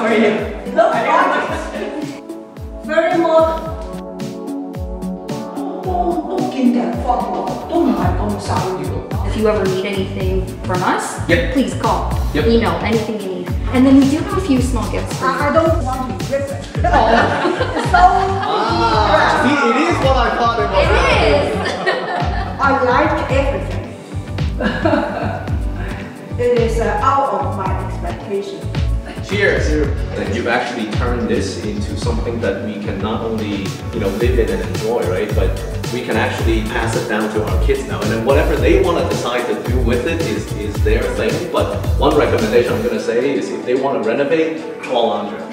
for you. Look gorgeous. Very modern. 都見人放落，都唔係咁手搖。If you ever need anything from us, Yep. please call, Yep. email, anything you need. And then we do have a few small gifts for you. I don't want to rip it. It's so See, it is what I thought it was. It is! I like everything. It is out of my expectation. Cheers! And you've actually turned this into something that we can not only, live in and enjoy, right? But we can actually pass it down to our kids now. And then whatever they want to decide to do with it is their thing. But one recommendation I'm going to say is if they want to renovate, call Andrea.